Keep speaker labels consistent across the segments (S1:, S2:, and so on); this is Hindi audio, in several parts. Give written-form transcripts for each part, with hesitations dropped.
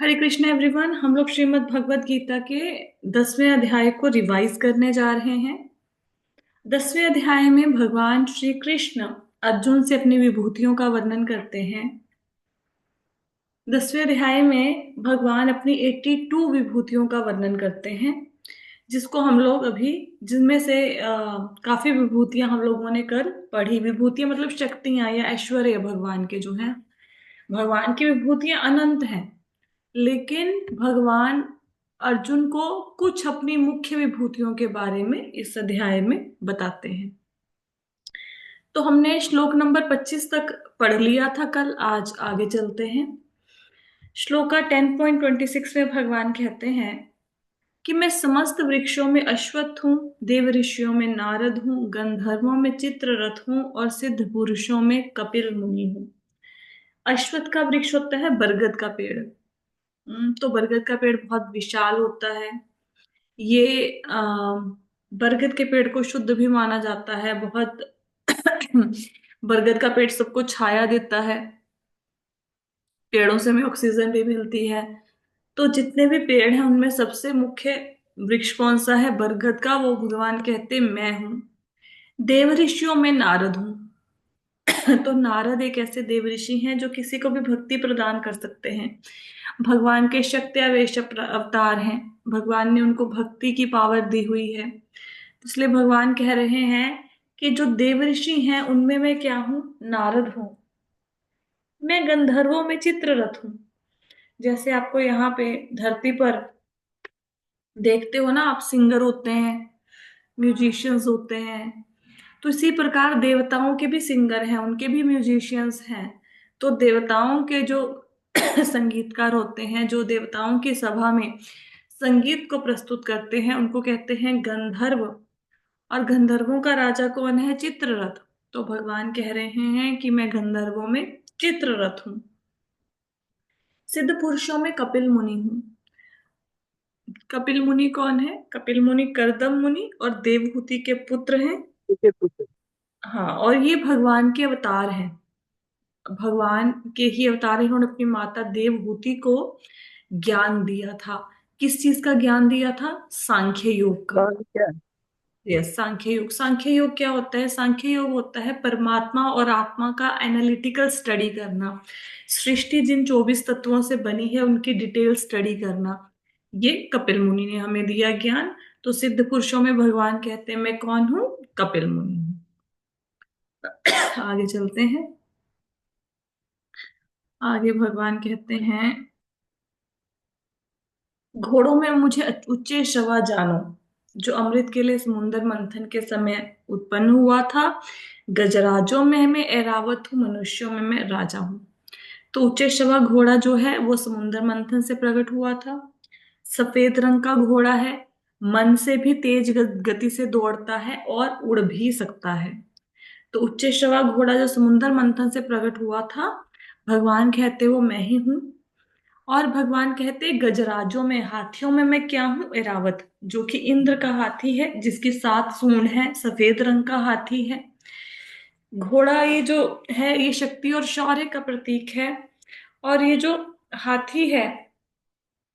S1: हरे कृष्ण एवरीवन। हम लोग श्रीमद् भगवत गीता के 10वें अध्याय को रिवाइज करने जा रहे हैं। 10वें अध्याय में भगवान श्री कृष्ण अर्जुन से अपनी विभूतियों का वर्णन करते हैं। 10वें अध्याय में भगवान अपनी 82 विभूतियों का वर्णन करते हैं, जिसको हम लोग अभी जिनमें से काफी विभूतियां हम लोगों ने कर पढ़ी। विभूतियां मतलब शक्तियां या ऐश्वर्य भगवान के जो हैं। भगवान की विभूतियां अनंत हैं, लेकिन भगवान अर्जुन को कुछ अपनी मुख्य विभूतियों के बारे में इस अध्याय में बताते हैं। तो हमने श्लोक नंबर 25 तक पढ़ लिया था कल। आज आगे चलते हैं। श्लोका 10.26 में भगवान कहते हैं कि मैं समस्त वृक्षों में अश्वत्थ हूँ, देव ऋषियों में नारद हूँ, गंधर्वों में चित्ररथ हूँ और सिद्ध पुरुषों में कपिल मुनि हूँ। अश्वत्थ का वृक्ष होता है बरगद का पेड़। तो बरगद का पेड़ बहुत विशाल होता है। ये बरगद के पेड़ को शुद्ध भी माना जाता है बहुत। बरगद का पेड़ सबको छाया देता है। पेड़ों से हमें ऑक्सीजन भी मिलती है। तो जितने भी पेड़ हैं उनमें सबसे मुख्य वृक्ष कौन सा है? बरगद का। वो भगवान कहते मैं हूं। देव ऋषियों में नारद हूं। तो नारद एक ऐसे देव ऋषि हैं जो किसी को भी भक्ति प्रदान कर सकते हैं। भगवान के शक्ति आवेश अवतार हैं। भगवान ने उनको भक्ति की पावर दी हुई है। इसलिए भगवान कह रहे हैं कि जो देव ऋषि हैं उनमें मैं क्या हूं? नारद हूं। मैं गंधर्वों में चित्ररथ हूं। जैसे आपको यहाँ पे धरती पर देखते हो ना, आप सिंगर होते हैं, म्यूजिशियंस होते हैं। तो इसी प्रकार देवताओं के भी सिंगर हैं, उनके भी म्यूजिशियंस हैं। तो देवताओं के जो संगीतकार होते हैं, जो देवताओं की सभा में संगीत को प्रस्तुत करते हैं, उनको कहते हैं गंधर्व। और गंधर्वों का राजा कौन है? चित्ररथ। तो भगवान कह रहे हैं कि मैं गंधर्वों में चित्ररथ हूं। सिद्ध पुरुषों में कपिल मुनि हूं। कपिल मुनि कौन है? कपिल मुनि करदम मुनि और देवहूति के पुत्र हैं।
S2: ठीक है, पूछो।
S1: हाँ, और ये भगवान के अवतार हैं। भगवान के ही अवतार हैं। उन्होंने अपनी माता देवहूति को ज्ञान दिया था। किस चीज का ज्ञान दिया था? सांख्य योग का।
S2: कौन क्या?
S1: यस, सांख्य योग। सांख्य योग क्या होता है? सांख्य योग होता है परमात्मा और आत्मा का एनालिटिकल स्टडी करना। सृष्टि जिन 24 तत्वों से बनी है उनकी डिटेल स्टडी करना। ये कपिल मुनि ने हमें दिया ज्ञान। तो सिद्ध पुरुषों में भगवान कहते हैं मैं कौन हूं? कपिल मुनि हूं। आगे चलते हैं। आगे भगवान कहते हैं घोड़ों में मुझे उच्चे शवा जानो, जो अमृत के लिए समुद्र मंथन के समय उत्पन्न हुआ था। गजराजों में मैं ऐरावत हूँ, मनुष्यों में मैं राजा हूँ। तो उच्चे शवा घोड़ा जो है वो समुद्र मंथन से प्रकट हुआ था। सफेद रंग का घोड़ा है। मन से भी तेज गति से दौड़ता है और उड़ भी सकता है। तो उच्चे शवा घोड़ा जो समुद्र मंथन से प्रकट हुआ था, भगवान कहते वो मैं ही हूं। और भगवान कहते गजराजों में, हाथियों में मैं क्या हूं? एरावत, जो कि इंद्र का हाथी है, जिसकी 7 सूंड है, सफेद रंग का हाथी है। घोड़ा ये जो है ये शक्ति और शौर्य का प्रतीक है। और ये जो हाथी है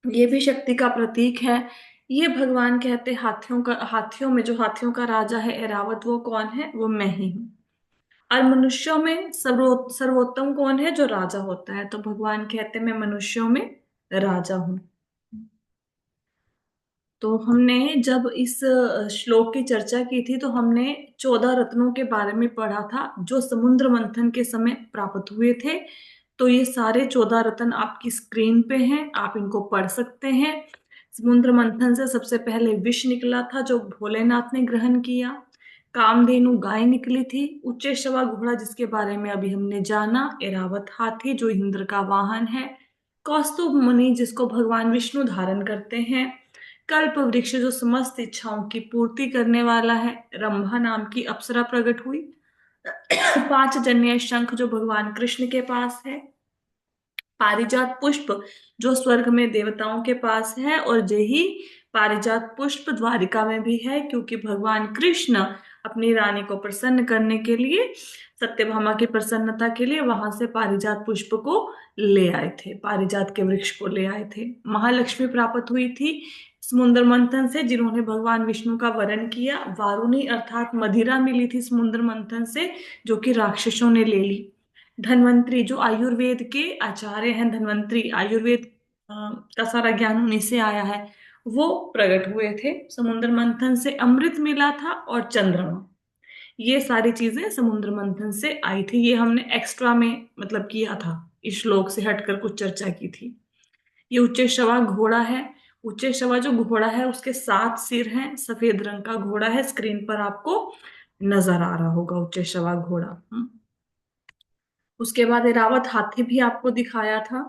S1: ये भी शक्ति का प्रतीक है। ये भगवान कहते हाथियों में जो हाथियों का राजा है एरावत, वो कौन है? वो मैं ही हूँ। और मनुष्यों में सर्वोत्तम कौन है? जो राजा होता है। तो भगवान कहते मैं मनुष्यों में राजा हूं। तो हमने जब इस श्लोक की चर्चा की थी तो हमने 14 रत्नों के बारे में पढ़ा था जो समुद्र मंथन के समय प्राप्त हुए थे। तो ये सारे 14 रत्न आपकी स्क्रीन पे हैं, आप इनको पढ़ सकते हैं। समुद्र मंथन से सबसे पहले विष निकला था जो भोलेनाथ ने ग्रहण किया। कामधेनु गाय निकली थी। उच्च शवा घोड़ा जिसके बारे में अभी हमने जाना। एरावत हाथी जो इंद्र का वाहन है। कौस्तुभ मुनि जिसको भगवान विष्णु धारण करते हैं। कल्प वृक्ष जो समस्त इच्छाओं की पूर्ति करने वाला है। रंभा नाम की अप्सरा प्रकट हुई। 5 जन्य शंख जो भगवान कृष्ण के पास है। पारिजात पुष्प जो स्वर्ग में देवताओं के पास है। और यही पारिजात पुष्प द्वारिका में भी है, क्योंकि भगवान कृष्ण अपनी रानी को प्रसन्न करने के लिए सत्यभामा की प्रसन्नता के लिए वहां से पारिजात पुष्प को ले आए थे, पारिजात के वृक्ष को ले आए थे। महालक्ष्मी प्राप्त हुई थी समुद्र मंथन से, जिन्होंने भगवान विष्णु का वरण किया। वारुणी अर्थात मदिरा मिली थी समुद्र मंथन से, जो कि राक्षसों ने ले ली। धन्वंतरी, जो आयुर्वेद के आचार्य हैं, धन्वंतरी आयुर्वेद का सारा ज्ञान उन्हीं से आया है, वो प्रकट हुए थे समुद्र मंथन से। अमृत मिला था और चंद्रमा, ये सारी चीजें समुद्र मंथन से आई थी। ये हमने एक्स्ट्रा में मतलब किया था, इस श्लोक से हटकर कुछ चर्चा की थी। ये उच्चैःश्रवा घोड़ा है। उच्चैःश्रवा जो घोड़ा है उसके 7 सिर हैं, सफेद रंग का घोड़ा है, स्क्रीन पर आपको नजर आ रहा होगा उच्चैःश्रवा घोड़ा। उसके बाद एरावत हाथी भी आपको दिखाया था।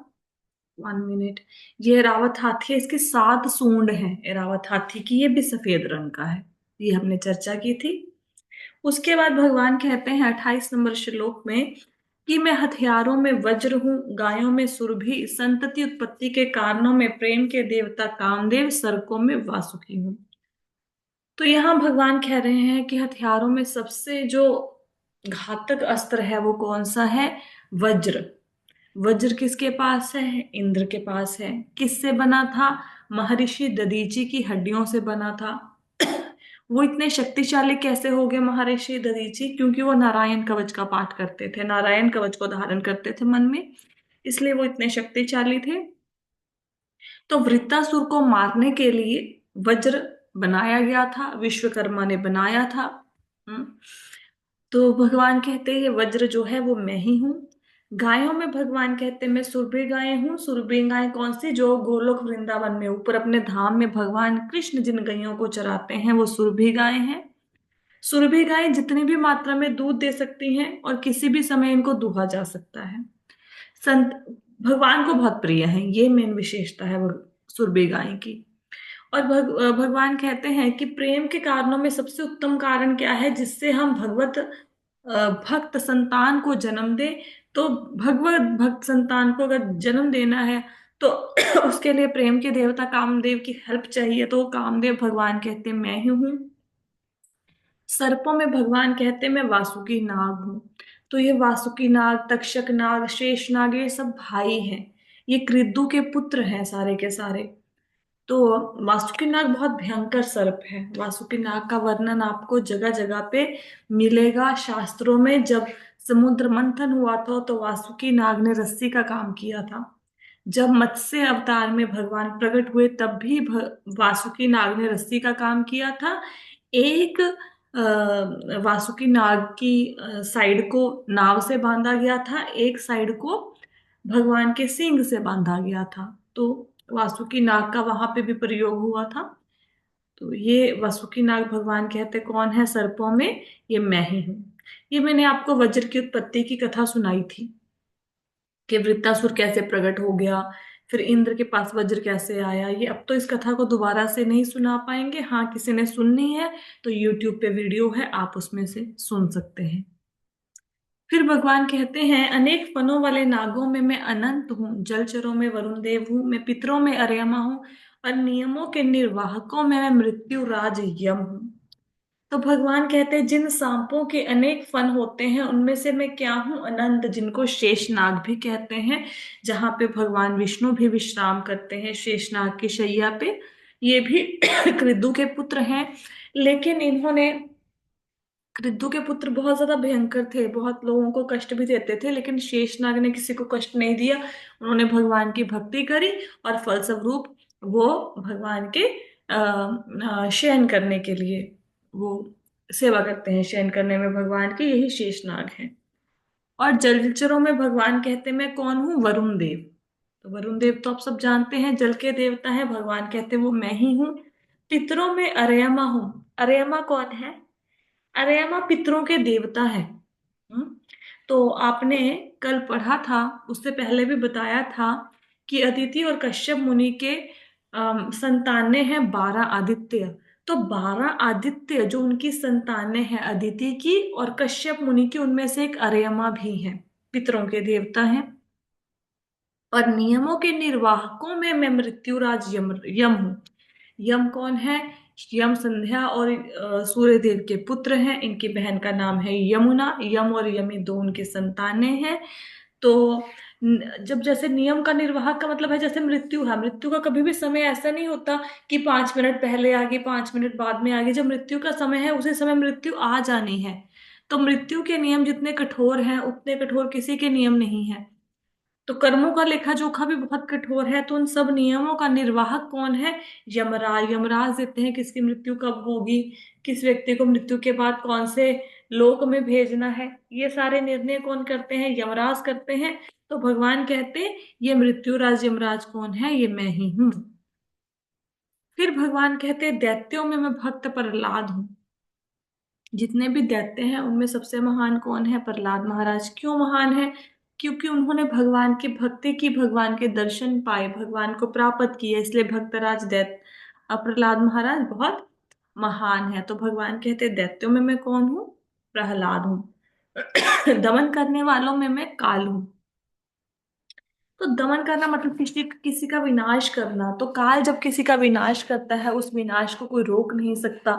S1: 1 मिनट। ये एरावत हाथी है, इसके 7 सूंड हैं एरावत हाथी की, ये भी सफेद रंग का है, ये हमने चर्चा की थी। उसके बाद भगवान कहते हैं 28 नंबर श्लोक में कि मैं हथियारों में वज्र हूं, गायों में सुरभि, संतति उत्पत्ति के कारणों में प्रेम के देवता कामदेव, सर्पों में वासुकी हूं। तो यहां भगवान कह रहे हैं कि हथियारों में सबसे जो घातक अस्त्र है वो कौन सा है? वज्र। वज्र किसके पास है? इंद्र के पास है। किससे बना था? महर्षि दधीचि की हड्डियों से बना था। वो इतने शक्तिशाली कैसे हो गए महर्षि दधीचि? क्योंकि वो नारायण कवच का पाठ करते थे, नारायण कवच को धारण करते थे मन में, इसलिए वो इतने शक्तिशाली थे। तो वृत्तासुर को मारने के लिए वज्र बनाया गया था, विश्वकर्मा ने बनाया था। हम्म। तो भगवान कहते हैं ये वज्र जो है वो मैं ही हूं। गायों में भगवान कहते हैं मैं सुरभि गाय हूँ। सुरभि गाय कौन सी? जो गोलोक वृंदावन में ऊपर अपने धाम में भगवान कृष्ण जिन गायों को चराते हैं वो सुरभि गाय हैं। सुरभि गायें जितनी भी मात्रा में दूध दे सकती हैं और किसी भी समय इनको दुहा जा सकता है। संत भगवान को बहुत प्रिय है, ये मेन विशेषता है सुरभि गाय की। और भगवान कहते हैं कि प्रेम के कारणों में सबसे उत्तम कारण क्या है जिससे हम भगवत भक्त संतान को जन्म दे? तो भगवत भक्त संतान को अगर जन्म देना है तो उसके लिए प्रेम के देवता कामदेव की हेल्प चाहिए। तो कामदेव भगवान कहते हैं मैं ही हूं। सर्पों में भगवान कहते हैं मैं वासुकी नाग हूं। तो ये वासुकी नाग, तक्षक नाग, शेष नाग, ये सब भाई हैं, ये कृदु के पुत्र हैं सारे के सारे। तो वासुकी नाग बहुत भयंकर सर्प है। वासुकी नाग का वर्णन आपको जगह जगह पे मिलेगा शास्त्रों में। जब समुद्र मंथन हुआ था तो वासुकी नाग ने रस्सी का काम किया था। जब मत्स्य अवतार में भगवान प्रकट हुए तब भी वासुकी नाग ने रस्सी का काम किया था। एक वासुकी नाग की साइड को नाव से बांधा गया था, एक साइड को भगवान के सींग से बांधा गया था। तो वासुकी नाग का वहां पे भी प्रयोग हुआ था। तो ये वासुकी नाग भगवान कहते कौन है सर्पों में? ये मैं ही हूं। ये मैंने आपको वज्र की उत्पत्ति की कथा सुनाई थी कि वृत्तासुर कैसे प्रकट हो गया, फिर इंद्र के पास वज्र कैसे आया। ये अब तो इस कथा को दोबारा से नहीं सुना पाएंगे। हाँ, किसी ने सुननी है तो यूट्यूब पे वीडियो है, आप उसमें से सुन सकते हैं। फिर भगवान कहते हैं अनेक फनों वाले नागों में मैं अनंत हूँ, जलचरों में वरुण देव हूँ, मैं पितरों में अर्यमा हूँ, और नियमों के निर्वाहकों में मैं मृत्यु राज यम हूँ। तो भगवान कहते हैं जिन सांपों के अनेक फन होते हैं उनमें से मैं क्या हूं? अनंत, जिनको शेषनाग भी कहते हैं, जहां पे भगवान विष्णु भी विश्राम करते हैं शेषनाग की शैया पे। ये भी कृदु के पुत्र हैं, लेकिन इन्होंने, कृदु के पुत्र बहुत ज्यादा भयंकर थे, बहुत लोगों को कष्ट भी देते थे, लेकिन शेषनाग ने किसी को कष्ट नहीं दिया। उन्होंने भगवान की भक्ति करी और फलस्वरूप वो भगवान के शयन करने के लिए वो सेवा करते हैं, शयन करने में भगवान के, यही शेषनाग है। और जलचरों में भगवान कहते हैं मैं कौन हूं? वरुण देव। तो वरुण देव तो आप सब जानते हैं जल के देवता हैं, भगवान कहते हैं वो मैं ही हूं। पितरों में अरयमा हूं। अरयमा कौन है? अरयमा पितरों के देवता है। हम्म। तो आपने कल पढ़ा था, उससे पहले भी बताया था कि अदिति और कश्यप मुनि के संतानें हैं 12 आदित्य। तो 12 आदित्य जो उनकी संतानें हैं अदिति की और कश्यप मुनि की, उनमें से एक अरयमा भी है, पितरों के देवता हैं। और नियमों के निर्वाहकों में मैं मृत्युराज यम यम हूं। यम कौन है? यम संध्या और सूर्य देव के पुत्र हैं। इनकी बहन का नाम है यमुना। यम और यमी दो उनके संतानें हैं। तो जब जैसे नियम का निर्वाह का मतलब है जैसे मृत्यु है, मृत्यु का कभी भी समय ऐसा नहीं होता कि 5 मिनट पहले आ गई 5 मिनट बाद में आ गई। जब मृत्यु का समय है उसी समय मृत्यु आ जानी है। तो मृत्यु के नियम जितने कठोर हैं उतने कठोर किसी के नियम नहीं है। तो कर्मों का लेखा जोखा भी बहुत कठोर है। तो उन सब नियमों का निर्वाहक कौन है? यमराज। यमराज देते हैं किसकी मृत्यु कब होगी, किस व्यक्ति को मृत्यु के बाद कौन से लोक में भेजना है, ये सारे निर्णय कौन करते हैं? यमराज करते हैं। तो भगवान कहते हैं ये मृत्युराज यमराज कौन है? ये मैं ही हूं। फिर भगवान कहते हैं दैत्यों में मैं भक्त प्रहलाद हूं। जितने भी दैत्य हैं उनमें सबसे महान कौन है? प्रहलाद महाराज। क्यों महान है? क्योंकि उन्होंने भगवान की भक्ति की, भगवान के दर्शन पाए, भगवान को प्राप्त किया, इसलिए भक्तराज दैत्य प्रहलाद महाराज बहुत महान है। तो भगवान कहते हैं दैत्यों में मैं कौन हूँ? प्रहलाद हूँ। दमन करने वालों में मैं काल हूँ। तो दमन करना मतलब किसी किसी का विनाश करना। तो काल जब किसी का विनाश करता है उस विनाश को कोई रोक नहीं सकता।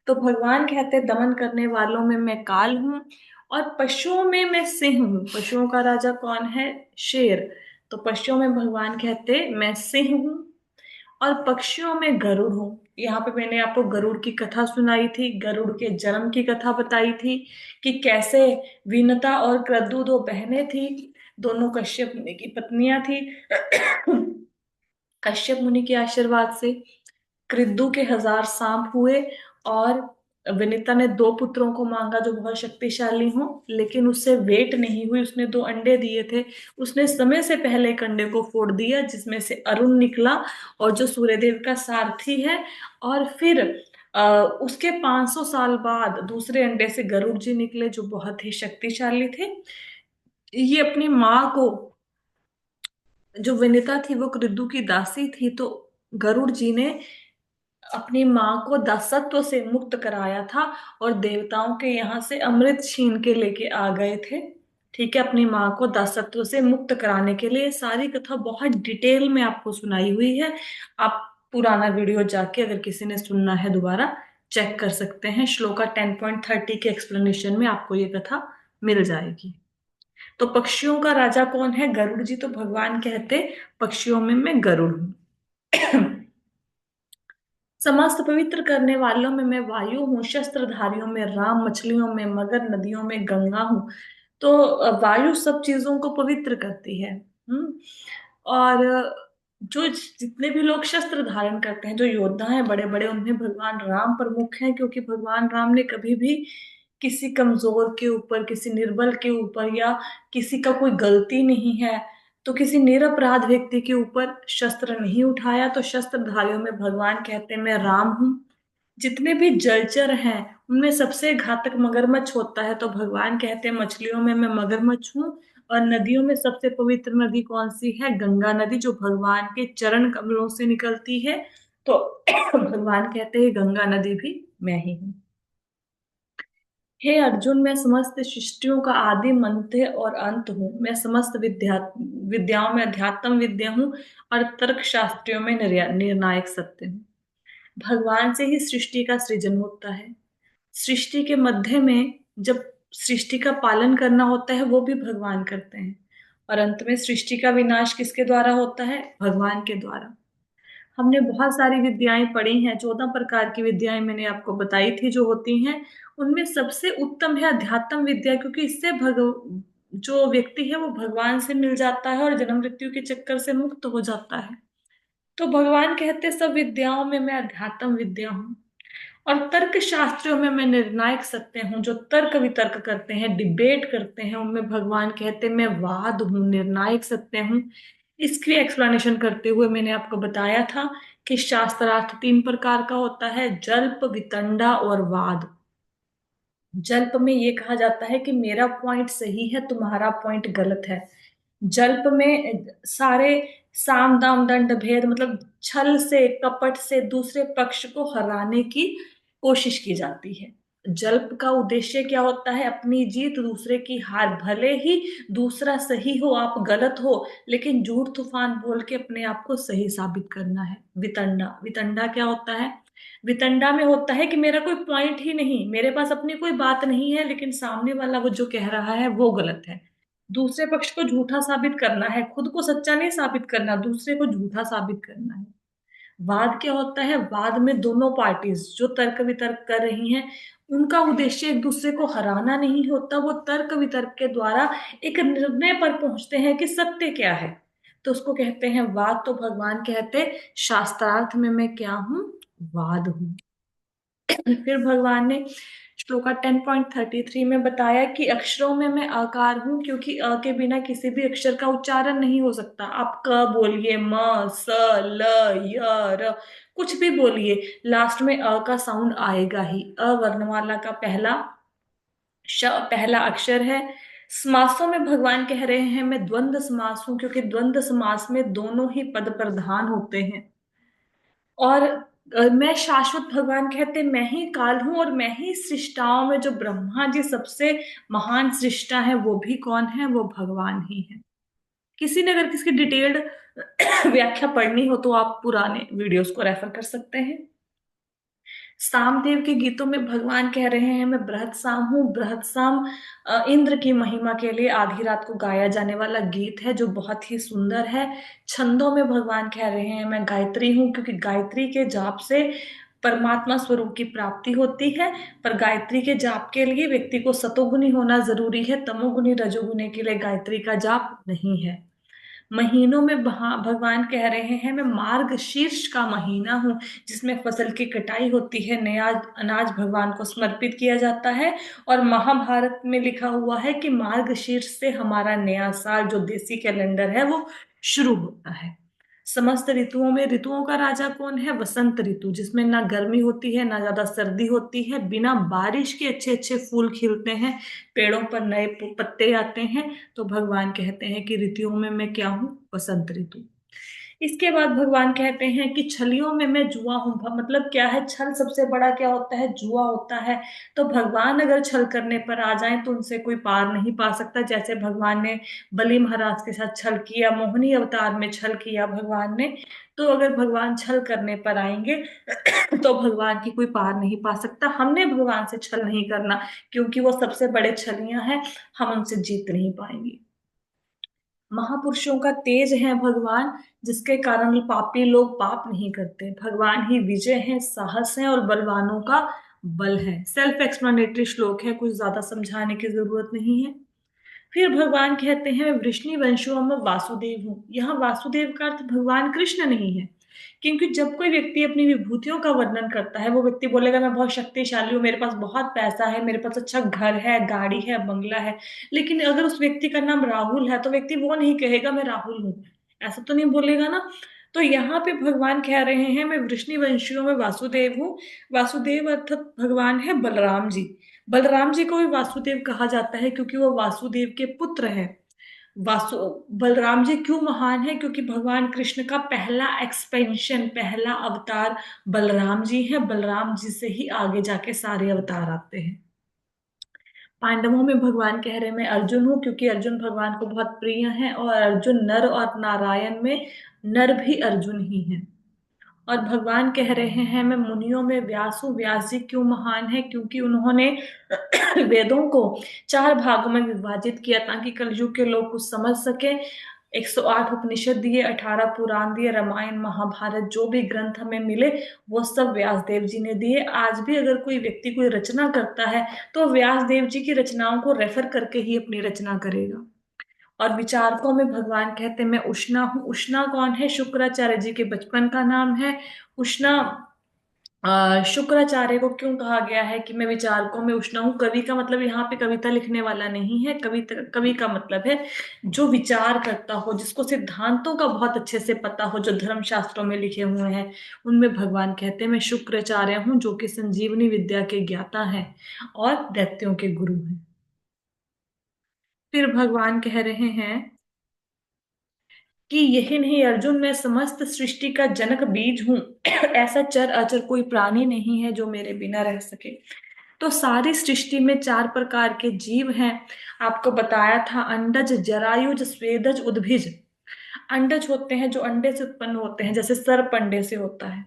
S1: तो भगवान कहते हैं दमन करने वालों में मैं काल हूं। और पशुओं में मैं सिंह हूँ। पशुओं का राजा कौन है? शेर। तो पशुओं में भगवान कहते हैं मैं सिंह हूँ। और पक्षियों में गरुड़ हूँ। यहाँ पे मैंने आपको गरुड़ की कथा सुनाई थी, गरुड़ के जन्म की कथा बताई थी कि कैसे विनता और क्रद्दू दो बहनें थी, दोनों कश्यप मुनि की पत्नियां थी। कश्यप मुनि के आशीर्वाद से कृदु के 1000 सांप हुए। और विनीता ने दो पुत्रों को मांगा जो बहुत शक्तिशाली हों, लेकिन उससे वेट नहीं हुई। उसने 2 अंडे दिए थे, उसने समय से पहले एक अंडे को फोड़ दिया जिसमें से अरुण निकला और जो सूर्यदेव का सारथी है। और फिर उसके 500 साल बाद दूसरे अंडे से गरुड़ जी निकले जो बहुत ही शक्तिशाली थे। ये अपनी माँ को, जो विनीता थी वो कृदु की दासी थी, तो गरुड़ जी ने अपनी माँ को दासत्व से मुक्त कराया था और देवताओं के यहाँ से अमृत छीन के लेके आ गए थे। ठीक है, अपनी माँ को दासत्व से मुक्त कराने के लिए। सारी कथा बहुत डिटेल में आपको सुनाई हुई है। आप पुराना वीडियो जाके अगर किसी ने सुनना है दोबारा चेक कर सकते हैं। श्लोका 10.30 के एक्सप्लेनेशन में आपको ये कथा मिल जाएगी। तो पक्षियों का राजा कौन है? गरुड़ जी। तो भगवान कहते पक्षियों में मैं गरुड़ हूं। समस्त पवित्र करने वालों में मैं वायु हूँ, शस्त्रधारियों में राम, मछलियों में मगर, नदियों में गंगा हूँ। तो वायु सब चीजों को पवित्र करती है। और जो जितने भी लोग शस्त्र धारण करते हैं, जो योद्धा हैं बड़े बड़े, उनमें भगवान राम प्रमुख हैं, क्योंकि भगवान राम ने कभी भी किसी कमजोर के ऊपर, किसी निर्बल के ऊपर, या किसी का कोई गलती नहीं है तो किसी निरपराध व्यक्ति के ऊपर शस्त्र नहीं उठाया। तो शस्त्रधारियों में भगवान कहते हैं मैं राम हूं। जितने भी जलचर हैं उनमें सबसे घातक मगरमच्छ होता है, तो भगवान कहते हैं मछलियों में मैं मगरमच्छ हूँ। और नदियों में सबसे पवित्र नदी कौन सी है? गंगा नदी, जो भगवान के चरण कमलों से निकलती है। तो भगवान कहते हैं गंगा नदी भी मैं ही हूँ। हे अर्जुन, मैं समस्त सृष्टियों का आदि, मध्य और अंत हूँ। मैं समस्त विद्याओं में अध्यात्म विद्या हूँ और तर्क शास्त्रियों में निर्णायक सत्य हूँ। भगवान से ही सृष्टि का सृजन होता है। सृष्टि के मध्य में जब सृष्टि का पालन करना होता है वो भी भगवान करते हैं। और अंत में सृष्टि का विनाश किसके द्वारा होता है? भगवान के द्वारा। हमने बहुत सारी विद्याएं पढ़ी हैं, 14 प्रकार की विद्याएं मैंने आपको बताई थी जो होती हैं। उनमें सबसे उत्तम है अध्यात्म विद्या, क्योंकि इससे जो व्यक्ति है वो भगवान से मिल जाता है और जन्म मृत्यु के चक्कर से मुक्त हो जाता है। तो भगवान कहते सब विद्याओं में मैं अध्यात्म विद्या हूँ। और तर्क शास्त्रियों में मैं निर्णायक सत्य हूँ। जो तर्क वितर्क करते हैं, डिबेट करते हैं, उनमें भगवान कहते मैं वाद हूँ, निर्णायक सत्य हूँ। इसकी एक्सप्लेनेशन करते हुए मैंने आपको बताया था कि शास्त्रार्थ 3 प्रकार का होता है: जल्प, वितंडा और वाद। जल्प में ये कहा जाता है कि मेरा पॉइंट सही है, तुम्हारा पॉइंट गलत है। जल्प में सारे साम दाम दंड भेद, मतलब छल से, कपट से दूसरे पक्ष को हराने की कोशिश की जाती है। जल्प का उद्देश्य क्या होता है? अपनी जीत, दूसरे की हार। भले ही दूसरा सही हो, आप गलत हो, लेकिन झूठ तूफान बोल के अपने आप को सही साबित करना है। वितंडा, वितंडा क्या होता है? वितंडा में होता है कि मेरा कोई पॉइंट ही नहीं, मेरे पास अपनी कोई बात नहीं है, लेकिन सामने वाला वो जो कह रहा है वो गलत है। दूसरे पक्ष को झूठा साबित करना है, खुद को सच्चा नहीं साबित करना, दूसरे को झूठा साबित करना है। वाद क्या होता है? वाद में दोनों पार्टीज जो तर्क वितर्क कर रही हैं, उनका उद्देश्य एक दूसरे को हराना नहीं होता, वो तर्क वितर्क के द्वारा एक निर्णय पर पहुंचते हैं कि सत्य क्या है। तो उसको कहते हैं वाद। तो भगवान कहते शास्त्रार्थ में मैं क्या हूं? वाद हूं। फिर भगवान ने श्लोका 10.33 में बताया कि अक्षरों में मैं आकार हूं, क्योंकि अ के बिना किसी भी अक्षर का उच्चारण नहीं हो सकता। आप क बोलिए, म, स, ल, य, र, कुछ भी बोलिए, लास्ट में अ का साउंड आएगा ही। अ वर्णमाला का पहला अक्षर है। समासों में भगवान कह रहे हैं मैं द्वंद्व समास हूं, क्योंकि द्वंद्व समास में दोनों ही पद प्रधान होते हैं। और मैं शाश्वत, भगवान कहते मैं ही काल हूं, और मैं ही सृष्टाओं में जो ब्रह्मा जी सबसे महान सृष्टा है, वो भी कौन है? वो भगवान ही है। किसी ने अगर किसकी डिटेल्ड व्याख्या पढ़नी हो तो आप पुराने वीडियोस को रेफर कर सकते हैं। सामदेव के गीतों में भगवान कह रहे हैं मैं बृहत साम हूँ। बृहत साम इंद्र की महिमा के लिए आधी रात को गाया जाने वाला गीत है, जो बहुत ही सुंदर है। छंदों में भगवान कह रहे हैं मैं गायत्री हूँ, क्योंकि गायत्री के जाप से परमात्मा स्वरूप की प्राप्ति होती है। पर गायत्री के जाप के लिए व्यक्ति को सतोगुनी होना जरूरी है, तमोगुनी रजोगुनी के लिए गायत्री का जाप नहीं है। महीनों में भगवान कह रहे हैं मैं मार्ग शीर्ष का महीना हूँ, जिसमें फसल की कटाई होती है, नया अनाज भगवान को समर्पित किया जाता है। और महाभारत में लिखा हुआ है कि मार्ग शीर्ष से हमारा नया साल जो देसी कैलेंडर है वो शुरू होता है। समस्त ऋतुओं में ऋतुओं का राजा कौन है? वसंत ऋतु, जिसमें ना गर्मी होती है ना ज्यादा सर्दी होती है, बिना बारिश के अच्छे अच्छे फूल खिलते हैं, पेड़ों पर नए पत्ते आते हैं। तो भगवान कहते हैं कि ऋतुओं में मैं क्या हूँ? वसंत ऋतु। इसके बाद भगवान कहते हैं कि छलियों में मैं जुआ हूं। मतलब क्या है? छल सबसे बड़ा क्या होता है? जुआ होता है। तो भगवान अगर छल करने पर आ जाएं तो उनसे कोई पार नहीं पा सकता। जैसे भगवान ने बलि महाराज के साथ छल किया, मोहिनी अवतार में छल किया भगवान ने, तो अगर भगवान छल करने पर आएंगे तो भगवान की कोई पार नहीं पा सकता। हमने भगवान से छल नहीं करना, क्योंकि वो सबसे बड़े छलियां हैं, हम उनसे जीत नहीं पाएंगे। महापुरुषों का तेज है भगवान, जिसके कारण पापी लोग पाप नहीं करते। भगवान ही विजय है, साहस है, और बलवानों का बल है। सेल्फ एक्सप्लेनेटरी श्लोक है, कुछ ज्यादा समझाने की जरूरत नहीं है। फिर भगवान कहते हैं मैं वृष्णि वंशों में वासुदेव हूँ। यहाँ वासुदेव का अर्थ भगवान कृष्ण नहीं है, क्योंकि जब कोई व्यक्ति अपनी विभूतियों का वर्णन करता है, वो व्यक्ति बोलेगा मैं बहुत शक्तिशाली हूँ, मेरे पास बहुत पैसा है, मेरे पास अच्छा घर है, गाड़ी है, बंगला है। लेकिन अगर उस व्यक्ति का नाम राहुल है तो व्यक्ति वो नहीं कहेगा मैं राहुल हूँ, ऐसा तो नहीं बोलेगा ना। तो यहाँ पे भगवान कह रहे हैं मैं वृष्णि वंशियों में वासुदेव हूँ। वासुदेव अर्थात भगवान है बलराम जी। बलराम जी को भी वासुदेव कहा जाता है, क्योंकि वो वासुदेव के पुत्र है। वासु बलराम जी क्यों महान है? क्योंकि भगवान कृष्ण का पहला एक्सपेंशन, पहला अवतार बलराम जी है। बलराम जी से ही आगे जाके सारे अवतार आते हैं। पांडवों में भगवान कह रहे हैं मैं अर्जुन हूँ, क्योंकि अर्जुन भगवान को बहुत प्रिय है, और अर्जुन नर, और नारायण में नर भी अर्जुन ही है। और भगवान कह रहे हैं मैं मुनियों में व्यास हूँ। व्यास जी क्यों महान है? क्योंकि उन्होंने वेदों को 4 भागों में विभाजित किया, ताकि कलयुग के लोग कुछ समझ सके। 108 उपनिषद दिए, 18 पुराण दिए, रामायण महाभारत जो भी ग्रंथ हमें मिले वो सब व्यास देव जी ने दिए। आज भी अगर कोई व्यक्ति कोई रचना करता है तो व्यास देव जी की रचनाओं को रेफर करके ही अपनी रचना करेगा। और विचारकों में भगवान कहते हैं मैं उष्णा हूँ। उष्णा कौन है? शुक्राचार्य जी के बचपन का नाम है उष्णा। शुक्राचार्य को क्यों कहा गया है कि मैं विचारकों में उष्णा हूँ? कवि का मतलब यहाँ पे कविता लिखने वाला नहीं है। कवि का मतलब है जो विचार करता हो, जिसको सिद्धांतों का बहुत अच्छे से पता हो, जो धर्म शास्त्रों में लिखे हुए हैं, उनमें भगवान कहते हैं मैं शुक्राचार्य हूँ, जो कि संजीवनी विद्या के ज्ञाता हैं और दैत्यों के गुरु हैं। फिर भगवान कह रहे हैं कि यही नहीं अर्जुन, मैं समस्त सृष्टि का जनक बीज हूं। ऐसा चर अचर कोई प्राणी नहीं है जो मेरे बिना रह सके। तो सारी सृष्टि में 4 प्रकार के जीव हैं। आपको बताया था अंडज, जरायुज, स्वेदज, उद्भिज। अंडज होते हैं जो अंडे से उत्पन्न होते हैं, जैसे सर्प अंडे से होता है।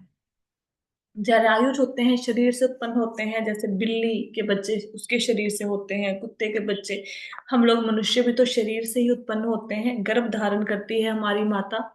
S1: जरायुज होते हैं, शरीर से उत्पन्न होते हैं, जैसे बिल्ली के बच्चे उसके शरीर से होते हैं, कुत्ते के बच्चे। हम लोग मनुष्य भी तो शरीर से ही उत्पन्न होते हैं, गर्भ धारण करती है हमारी माता।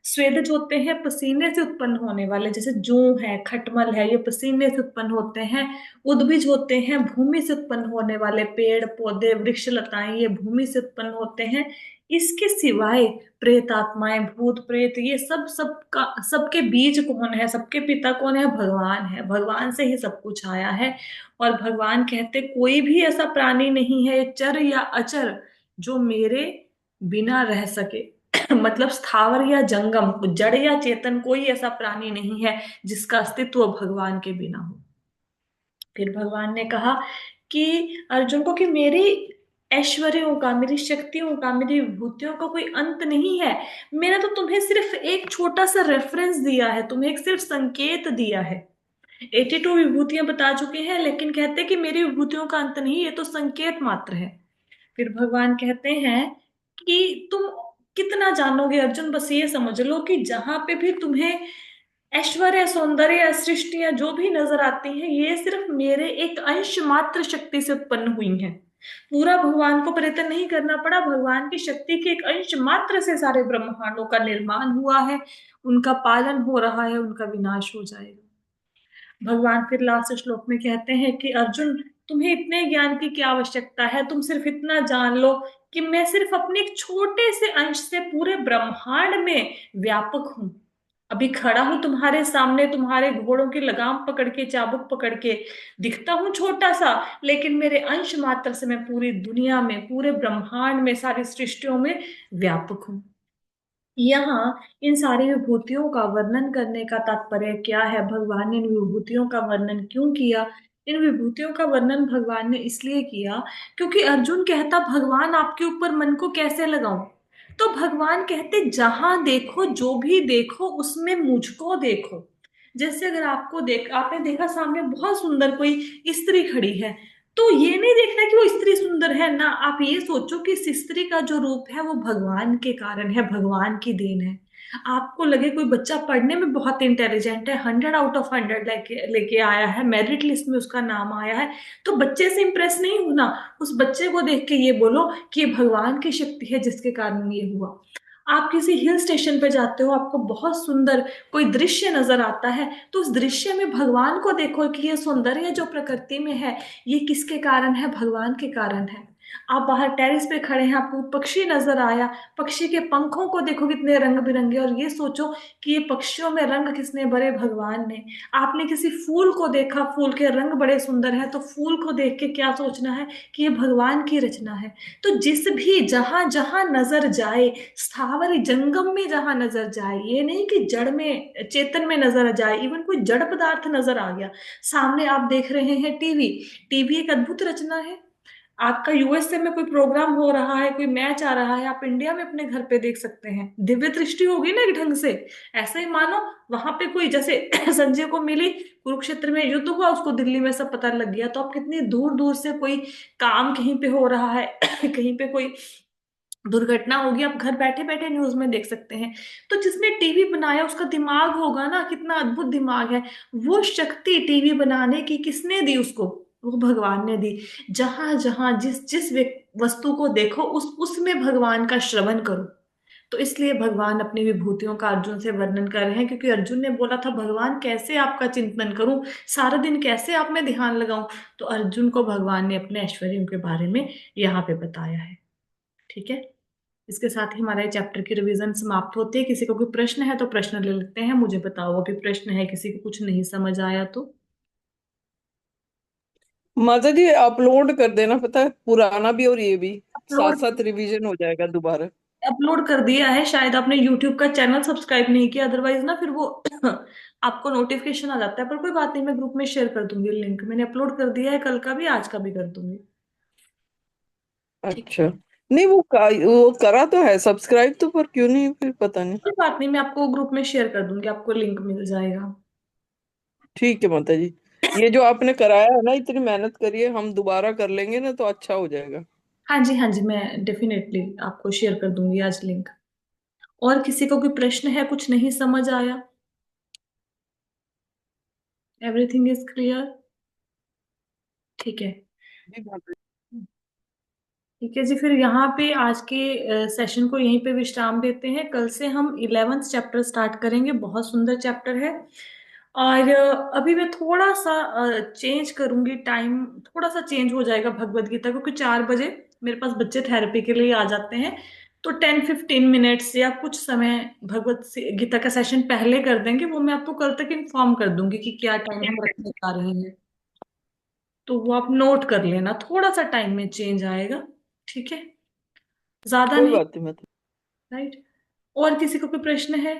S1: स्वेदज होते हैं पसीने से उत्पन्न होने वाले, जैसे जूं है, खटमल है, ये पसीने से उत्पन्न होते हैं। उद्भिज होते हैं भूमि से उत्पन्न होने वाले, पेड़ पौधे वृक्ष लताएं ये भूमि से उत्पन्न होते हैं। इसके सिवाय प्रेत आत्माएं, भूत प्रेत, ये सब सबका सबके बीज कौन है, सबके पिता कौन है, भगवान है। भगवान से ही सब कुछ आया है। और भगवान कहते कोई भी ऐसा प्राणी नहीं है चर या अचर जो मेरे बिना रह सके। मतलब स्थावर या जंगम, जड़ या चेतन, कोई ऐसा प्राणी नहीं है जिसका अस्तित्व भगवान के बिना हो। फिर भगवान ने कहा कि अर्जुन को कि मेरी ऐश्वर्यों का, मेरी शक्तियों का, मेरी विभूतियों का कोई अंत नहीं है। मैंने तो तुम्हें सिर्फ एक छोटा सा रेफरेंस दिया है, तुम्हें एक सिर्फ संकेत दिया है। 82 विभूतियां बता चुके हैं, लेकिन कहते हैं कि मेरी विभूतियों का अंत नहीं, ये तो संकेत मात्र है। फिर भगवान कहते हैं कि तुम कितना जानोगे अर्जुन, बस ये समझ लो कि जहां पे भी तुम्हें ऐश्वर्य, सौंदर्य, सृष्टियां जो भी नजर आती हैं, ये सिर्फ मेरे एक अंश मात्र शक्ति से उत्पन्न हुई हैं। पूरा भगवान को प्रयत्न नहीं करना पड़ा, भगवान की शक्ति के एक अंश मात्र से सारे ब्रह्मांडों का निर्माण हुआ है। उनका पालन हो रहा है, उनका विनाश हो जाएगा। भगवान फिर लास्ट श्लोक में कहते हैं कि अर्जुन, तुम्हें इतने ज्ञान की क्या आवश्यकता है, तुम सिर्फ इतना जान लो कि मैं सिर्फ अपने एक छोटे से अंश से पूरे ब्रह्मांड में व्यापक हूं। अभी खड़ा हूं तुम्हारे सामने, तुम्हारे घोड़ों की लगाम पकड़ के, चाबुक पकड़ के, दिखता हूं छोटा सा, लेकिन मेरे अंश मात्र से मैं पूरी दुनिया में, पूरे ब्रह्मांड में, सारी सृष्टियों में व्यापक हूं। यहाँ इन सारी विभूतियों का वर्णन करने का तात्पर्य क्या है, भगवान ने इन विभूतियों का वर्णन क्यों किया? इन विभूतियों का वर्णन भगवान ने इसलिए किया क्योंकि अर्जुन कहता भगवान आपके ऊपर मन को कैसे लगाऊं। तो भगवान कहते जहां देखो, जो भी देखो, उसमें मुझको देखो। जैसे अगर आपको देख, आपने देखा सामने बहुत सुंदर कोई स्त्री खड़ी है, तो ये नहीं देखना कि वो स्त्री सुंदर है ना, आप ये सोचो कि इस स्त्री का जो रूप है वो भगवान के कारण है, भगवान की देन है। आपको लगे कोई बच्चा पढ़ने में बहुत इंटेलिजेंट है, 100 आउट ऑफ 100 लेके लेके आया है, मेरिट लिस्ट में उसका नाम आया है, तो बच्चे से इंप्रेस नहीं होना। उस बच्चे को देख के ये बोलो कि ये भगवान की शक्ति है जिसके कारण ये हुआ। आप किसी हिल स्टेशन पे जाते हो, आपको बहुत सुंदर कोई दृश्य नजर आता है, तो उस दृश्य में भगवान को देखो कि ये सौंदर्य जो प्रकृति में है, ये किसके कारण है, भगवान के कारण है। आप बाहर टेरिस पे खड़े हैं, आपको पक्षी नजर आया, पक्षी के पंखों को देखो कितने रंग बिरंगे, और ये सोचो कि ये पक्षियों में रंग किसने भरे, भगवान ने। आपने किसी फूल को देखा, फूल के रंग बड़े सुंदर हैं, तो फूल को देख के क्या सोचना है कि ये भगवान की रचना है। तो जिस भी, जहां जहां नजर जाए, स्थावर जंगम में जहां नजर जाए, ये नहीं कि जड़ में, चेतन में नजर जाए, इवन कोई जड़ पदार्थ नजर आ गया सामने, आप देख रहे हैं टीवी। टीवी एक अद्भुत रचना है। आपका यूएसए में कोई प्रोग्राम हो रहा है, कोई मैच आ रहा है, आप इंडिया में अपने घर पे देख सकते हैं, दिव्य दृष्टि होगी ना एक ढंग से। ऐसे ही मानो वहां पे कोई, जैसे संजय को मिली, कुरुक्षेत्र में युद्ध हुआ, उसको दिल्ली में सब पता लग गया, तो आप कितनी दूर दूर से कोई काम कहीं पे हो रहा है कहीं पे कोई दुर्घटना होगी, आप घर बैठे बैठे न्यूज में देख सकते हैं। तो जिसने टीवी बनाया उसका दिमाग होगा ना, कितना अद्भुत दिमाग है। वो शक्ति टीवी बनाने की किसने दी उसको, वो भगवान ने दी। जहां जहां जिस जिस वस्तु को देखो, उसमें भगवान का श्रवण करो। तो इसलिए भगवान अपनी विभूतियों का अर्जुन से वर्णन कर रहे हैं, क्योंकि अर्जुन ने बोला था भगवान कैसे आपका चिंतन करूं, सारा दिन कैसे आप में ध्यान लगाऊं। तो अर्जुन को भगवान ने अपने ऐश्वर्यों के बारे में यहाँ पे बताया है। ठीक है, इसके साथ ही हमारे चैप्टर की रिवीजन समाप्त होती है। किसी को कोई प्रश्न है तो प्रश्न ले लेते हैं, मुझे बताओ अभी प्रश्न है किसी को, कुछ नहीं समझ आया तो।
S2: माता जी अपलोड कर देना, पता है पुराना भी और ये भी साथ
S1: अपलोड
S2: साथ रिवीजन हो जाएगा दोबारा।
S1: अपलोड कर दिया है, शायद आपने यूट्यूब का चैनल सब्सक्राइब नहीं किया, अदरवाइज ना फिर वो आपको नोटिफिकेशन आ जाता है। पर कोई बात नहीं, मैं ग्रुप में शेयर कर दूंगी लिंक, मैंने अपलोड कर दिया है, कल का भी आज का भी कर दूंगी। ठीक
S2: अच्छा।
S1: है,
S2: नहीं वो करा तो है सब्सक्राइब तो, पर क्यों नहीं फिर पता नहीं।
S1: कोई बात नहीं, मैं आपको ग्रुप में शेयर कर दूंगी, आपको लिंक मिल जाएगा।
S2: ठीक है माता जी। ये जो आपने कराया है ना, इतनी मेहनत करिए, हम दोबारा कर लेंगे ना तो अच्छा हो जाएगा।
S1: हाँ जी, हाँ जी, मैं डेफिनेटली आपको शेयर कर दूंगी आज लिंक। और किसी को कोई प्रश्न है, कुछ नहीं समझ आया? Everything is clear? ठीक है।
S2: जी माता
S1: ठीक है जी, फिर यहाँ पे आज के सेशन को यहीं पे विश्राम देते हैं। कल से हम 11th चैप्टर स्टार्ट करेंगे, बहुत सुंदर चैप्टर है। और अभी मैं थोड़ा सा चेंज करूंगी टाइम, थोड़ा सा चेंज हो जाएगा भगवत गीता, क्योंकि 4 बजे मेरे पास बच्चे थेरेपी के लिए आ जाते हैं। तो 10-15 मिनट्स या कुछ समय गीता का सेशन पहले कर देंगे, वो मैं आपको कल तक इन्फॉर्म कर दूंगी कि क्या टाइम हम रखने जा रहे हैं। तो वो आप नोट कर लेना, थोड़ा सा टाइम में चेंज आएगा। ठीक है, ज्यादा
S2: कोई
S1: नहीं।
S2: बात नहीं माता।
S1: राइट। और किसी को कोई प्रश्न है?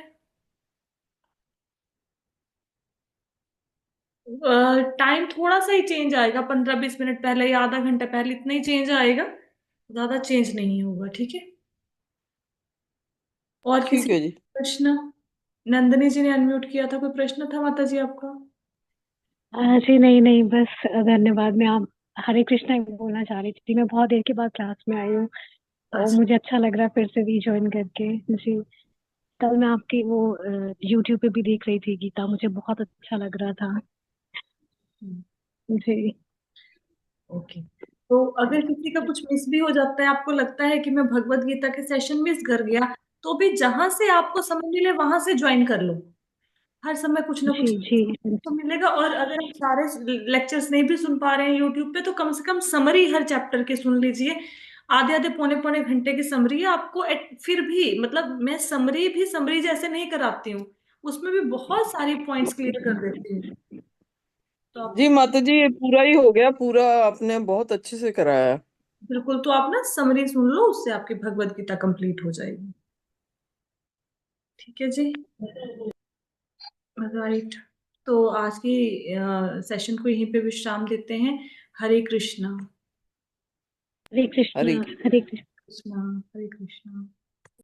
S1: टाइम थोड़ा सा ही चेंज आएगा, 15-20 मिनट पहले या आधा घंटा पहले, इतना ही चेंज आएगा, ज्यादा चेंज नहीं होगा। ठीक है। और किसी
S2: ठीक है
S1: का
S2: जी।
S1: प्रश्न? नंदनी जी ने अनम्यूट किया था, कोई प्रश्न था माता जी आपका?
S3: जी नहीं नहीं, बस धन्यवाद। मैं आप हरे कृष्णा ही बोलना चाह रही थी। मैं बहुत देर के बाद क्लास में आई हूँ, और
S1: अच्छा।
S3: मुझे अच्छा लग रहा है फिर से रीजॉइन करके। जी, कल मैं आपकी वो यूट्यूब पे भी देख रही थी गीता, मुझे बहुत अच्छा लग रहा था। जी।
S1: ओके। तो अगर किसी का कुछ मिस भी हो जाता है, आपको लगता है कि मैं भगवत गीता के सेशन मिस कर गया, तो भी जहां से आपको समय मिले वहां से ज्वाइन कर लो। हर समय कुछ ना कुछ
S3: जी जी।
S1: तो मिलेगा। और अगर आप सारे लेक्चर्स नहीं भी सुन पा रहे हैं यूट्यूब पे, तो कम से कम समरी हर चैप्टर के सुन लीजिए। आधे आधे पौने पौने घंटे की समरी है आपको। फिर भी मतलब मैं समरी भी समरी जैसे नहीं कराती हूँ, उसमें भी बहुत सारी पॉइंट्स क्लियर कर देती हूँ। तो आप
S2: जी माता जी, ये पूरा ही हो गया, पूरा आपने बहुत अच्छे से कराया है।
S1: बिल्कुल, तो आप ना समरी सुन लो, उससे आपकी भगवत गीता कंप्लीट हो जाएगी। ठीक है जी। राइट। तो आज की सेशन को यहीं पे विश्राम देते हैं। हरे कृष्णा।
S3: हरे कृष्णा।
S2: हरे
S3: हरे कृष्णा।
S1: कृष्णा। हरे कृष्णा।